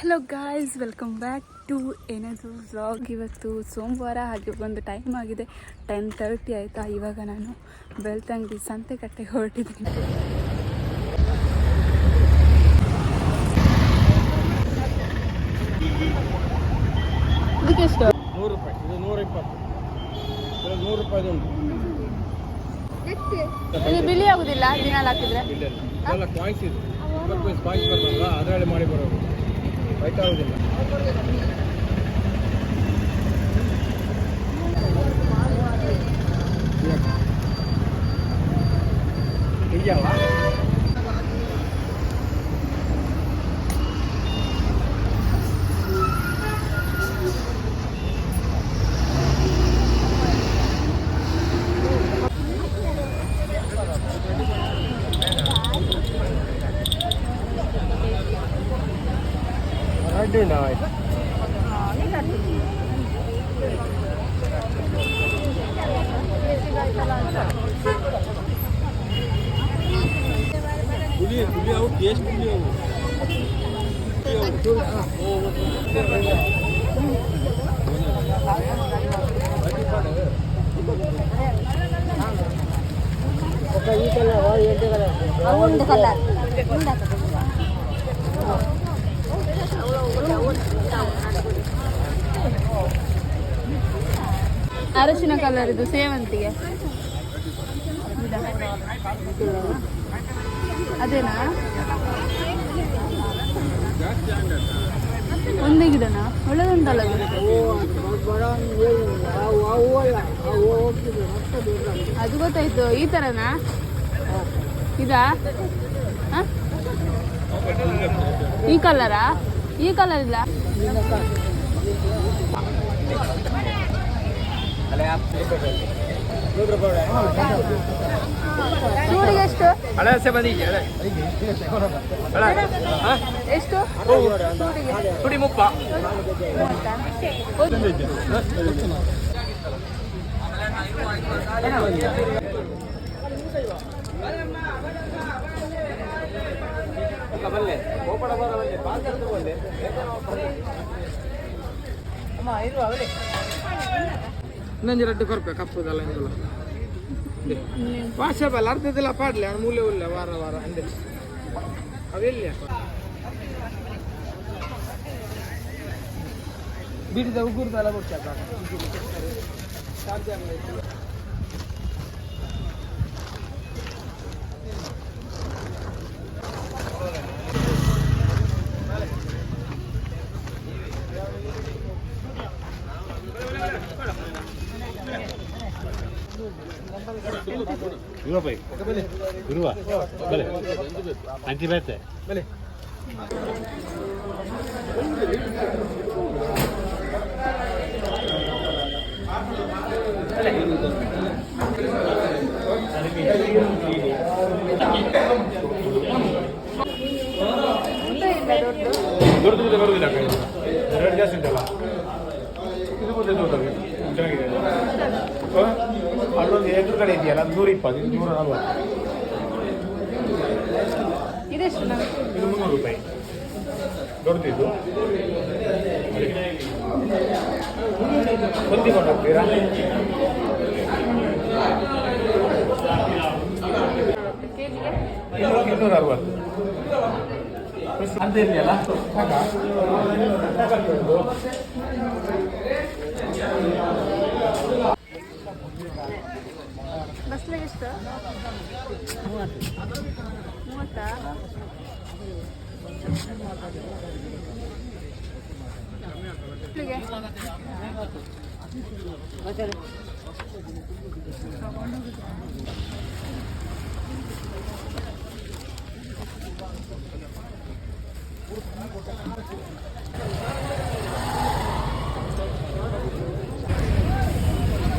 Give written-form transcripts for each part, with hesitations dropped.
Hello guys, welcome back to ಏನದು vlog. ಇವತ್ತು ಸೋಮವಾರ, ಹಾಗೆ ಒಂದು ಟೈಮ್ ಆಗಿದೆ 10:30 ಆಯಿತಾ. ಇವಾಗ ನಾನು ಬೆಳ್ತಂಗಡಿ ಸಂತೆಕಟ್ಟೆಗೆ ಹೊರಟಿದ್ದೀನಿ. ಇದಕ್ಕೆ ಎಷ್ಟು? 100 ರೂಪಾಯಿ. ಇದು 120. 100 ರೂಪಾಯಿ ಉಂಟು. ಇದು ಬಿಳಿ ಆಗುದಿಲ್ಲ ದಿನಾಲ್ ಹಾಕಿದ್ರೆ? ಇದೆಲ್ಲ ಕಾಯಿನ್ಸ್ ಇದು. 20 ಪೈಸೆ ಕಾಯಿನ್ಸ್ ಬರ್ತಲ್ಲ, ಅದರಲ್ಲಿ ಮಾಡಿ ಬರೋದು. ವೈಟ್ ಆಗೋದಿಲ್ಲ. ಇದೆಯಲ್ಲ ಅಡ್ಡುಂಡ ಆಯ್ತು. ಪುಲಿ ಅವು ಟೇಸ್ಟ್ ಪುಲಿ ಅವು. ಈ ಕಲರ್ ಎಂಟು ಕಲರ್ ಅರಶಿನ ಕಲರ್, ಇದು ಸೇವಂತಿಗೆ ಅದೇನಾ? ಒಂದೇ ಗಿಡನಾ? ಒಳ್ಳೆದುಂಟಲ್ಲ ಅದು ಗೊತ್ತಾಯ್ತು. ಈ ಥರನಾ? ಇದಾ? ಈ ಕಲರಾ? ಈ ಕಲರ್ ಇಲ್ಲ. ಚೂಡಿಗೆ ಎಷ್ಟು? ಎಷ್ಟು ಚೂಡಿ 30. ಇನ್ನೊಂದು ರಡ್ಡು ಕೊರಪೆ ಕಪ್ಪುದಲ್ಲ ಇಂದಲ್ಲ ಪಾಶಬಲ್ಲ ಅರ್ಧದೆಲ್ಲ ಪಾಡ್ಲಿ ಅವ್ನು ಮೂಲೆ ಉಲ್ಲ ವಾರ ವಾರ ಅಂದೆ ಅವೆಲ್ಲ ಬಿಡಿದ ಉಗುರ್ದೆಲ್ಲ ಕೊಡ್ತಾರೆ. ರೂಪಾಯಿ ಇರುವ ಬಲೆ ಅಂತಿ ಬರುತ್ತೆ ಬಲೆ ದೊಡ್ಡದು ಬರುವುದಿಲ್ಲ. ರೇಟ್ ಜಾಸ್ತಿ ಉಂಟಲ್ಲ, ಇದು ಮತ್ತೆ ದೊಡ್ಡದು ಚೆನ್ನಾಗಿದೆ. ಅಲ್ಲೊಂದು ಎದುರು ಕಡೆ ಇದೆಯಲ್ಲ, 120, 140. ಇದೆಷ್ಟು? ಇದು 300 ರೂಪಾಯಿ ದೊಡ್ಡದಿದ್ದು. ಹೊಂದಿಕೊಂಡು ಹೋಗ್ತೀರಾ? ಕೆಜಿಗೆ 260 ಅಂತ ಇದೆಯಲ್ಲ. ಬಸ್ಲಿಗೆ ಎಷ್ಟು? 30.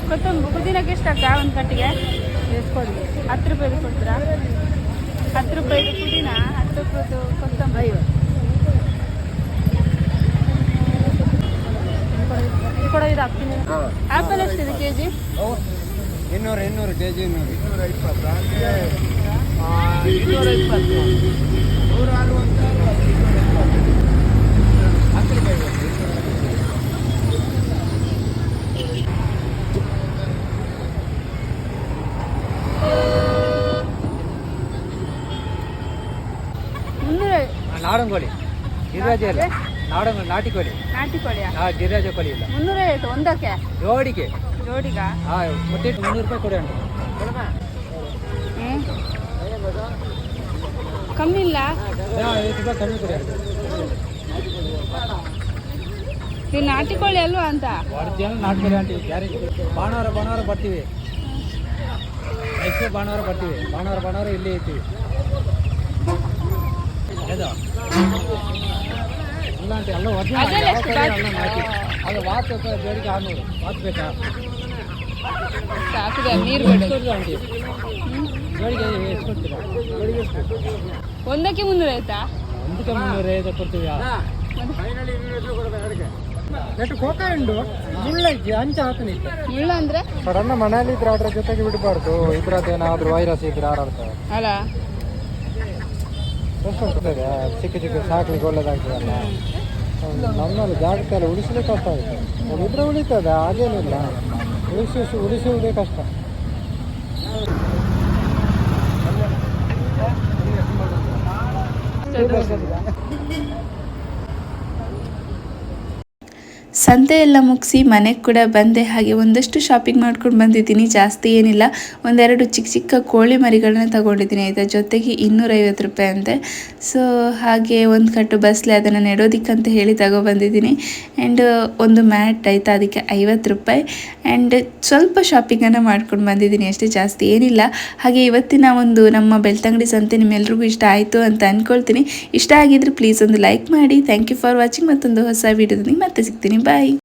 ಕೊತ್ತಂಬರಿ ಪುದೀನಕ್ಕೆ ಎಷ್ಟಕ್ಕ ಒಂದು ಕಟ್ಟಿಗೆ? ಎಸ್ಕೊಡಿ. 10 ರೂಪಾಯಿದು ಕೊಡ್ತೀರಾ? 10 ರೂಪಾಯಿದು ಪುದೀನ, 10 ರೂಪಾಯಿದು ಕೊತ್ತಂಬರಿ. ಕೂಡ ಇದು ಹಾಕ್ತೀನಿ. ಆ್ಯಪಲ್ ಎಷ್ಟಿದೆ ಕೆಜಿ? 200 ಕೆಜಿ 220. ಗಿರಿರಾಜ ಇಲ್ಲ, ನಾಟಿ ಕೋಳಿ. ನಾಟಿ ಕೋಳಿಯಾ? ಗಿರಿರಾಜ ಕೋಳಿ ಇಲ್ಲ. 350 ಒಂದಕ್ಕೆ ಜೋಡಿಗೆ. ಜೋಡಿಗ? ಮತ್ತೆ 300 ರೂಪಾಯಿ ಕೊಡಿ ಉಂಟು. ಕಮ್ಮಿ ಇಲ್ಲ? 50 ರೂಪಾಯಿ ಕಮ್ಮಿ ಕೊಡಿ. ಇದು ನಾಟಿ ಕೋಳಿ ಅಲ್ವಾ ಅಂತ? ಒರಿಜಿನಲ್ ನಾಟಿ ಕೋಳಿ ಆಂಟಿ, ಗ್ಯಾರಂಟಿ. ಭಾನುವಾರ ಬರ್ತೀವಿ, ನೆಕ್ಸ್ಟ್ ಭಾನುವಾರ ಬರ್ತೀವಿ. ಭಾನುವಾರ ಇಲ್ಲೇ ಇರ್ತೀವಿ. ಅದು ಅಲ್ಲ ಆಂಟಿ, ಅಲ್ಲ ಒರಿಜಿನಲ್ ಅದೆಲ್ಲ ಎಷ್ಟು ಅಲ್ಲ ನಾಟಿ. ಅದು ವಾತ್ ಜೋಡಿಗೆ 600. ವಾತ್ ಬೇಕಾ? ಸಾಕಿದೆ ನೀರು ಬಿಡು. ಆಂಟಿ ಜೋಡಿಗೆ ಎಷ್ಟು ಕೊಡ್ತೀರಾ? ಜೋಡಿಗೆ ಎಷ್ಟು? ಒಂದಕ್ಕೆ 350? ಒಂದಕ್ಕೆ 350 ಕೊಡ್ತೀವಿ. ಎಷ್ಟು ಕೋಕ ಉಂಡು, ಮುಳ್ಳ ಇದ್ದೆ ಅಂಚ ಹಾಕನಿ. ಮುಳ್ಳ ಅಂದ್ರೆ ಸಡನ್ನ ಮನೇಲಿ ಇದ್ರೆ ಅದ್ರ ಜೊತೆಗೆ ಬಿಡಬಾರ್ದು. ಇದ್ರದ್ದೇನಾದ್ರೂ ವೈರಸ್ ಇದ್ರೆ ಹಾರಾಡ್ತವೆ. ಅಲ್ಲ ಎಷ್ಟು ಉಂಟು ಚಿಕ್ಕ ಸಾಕ್ಲಿಕ್ಕೆ ಒಳ್ಳೇದಾಗ್ತದಲ್ಲ. ನಮ್ಮಲ್ಲಿ ಜಾಗ್ರತೆ ಎಲ್ಲ ಉಳಿಸಲಿಕ್ಕೆ ಕಷ್ಟ ಆಗುತ್ತೆ. ಇದ್ರೆ ಉಳಿತದೆ, ಹಾಗೇನಿಲ್ಲ. ಉಳಿಸುವುದೇ ಕಷ್ಟ. ಸಂತೆ ಎಲ್ಲ ಮುಗಿಸಿ ಮನೆಗೆ ಕೂಡ ಬಂದೆ. ಹಾಗೆ ಒಂದಷ್ಟು ಶಾಪಿಂಗ್ ಮಾಡ್ಕೊಂಡು ಬಂದಿದ್ದೀನಿ, ಜಾಸ್ತಿ ಏನಿಲ್ಲ. ಒಂದೆರಡು ಚಿಕ್ಕ ಚಿಕ್ಕ ಕೋಳಿ ಮರಿಗಳನ್ನ ತಗೊಂಡಿದ್ದೀನಿ ಆಯಿತಾ, ಜೊತೆಗೆ 250 ರೂಪಾಯಿ ಅಂತೆ. ಸೊ ಹಾಗೆ ಒಂದು ಕಟ್ಟು ಬಸ್ಲೆ ಅದನ್ನು ನೆಡೋದಿಕ್ಕಂತ ಹೇಳಿ ತಗೊಬಂದಿದ್ದೀನಿ. ಆ್ಯಂಡ್ ಒಂದು ಮ್ಯಾಟ್ ಆಯಿತಾ, ಅದಕ್ಕೆ 50 ರೂಪಾಯಿ. ಆ್ಯಂಡ್ ಸ್ವಲ್ಪ ಶಾಪಿಂಗನ್ನು ಮಾಡ್ಕೊಂಡು ಬಂದಿದ್ದೀನಿ ಅಷ್ಟೇ, ಜಾಸ್ತಿ ಏನಿಲ್ಲ. ಹಾಗೆ ಇವತ್ತಿನ ಒಂದು ನಮ್ಮ ಬೆಳ್ತಂಗಡಿ ಸಂತೆ ನಿಮ್ಮೆಲ್ರಿಗೂ ಇಷ್ಟ ಆಯಿತು ಅಂತ ಅಂದ್ಕೊಳ್ತೀನಿ. ಇಷ್ಟ ಆಗಿದ್ರೆ ಪ್ಲೀಸ್ ಒಂದು ಲೈಕ್ ಮಾಡಿ. Thank you for watching. ಮತ್ತೊಂದು ಹೊಸ ವೀಡಿಯೋದಲ್ಲಿ ಮತ್ತೆ ಸಿಗ್ತೀನಿ. ಬಾಯ್.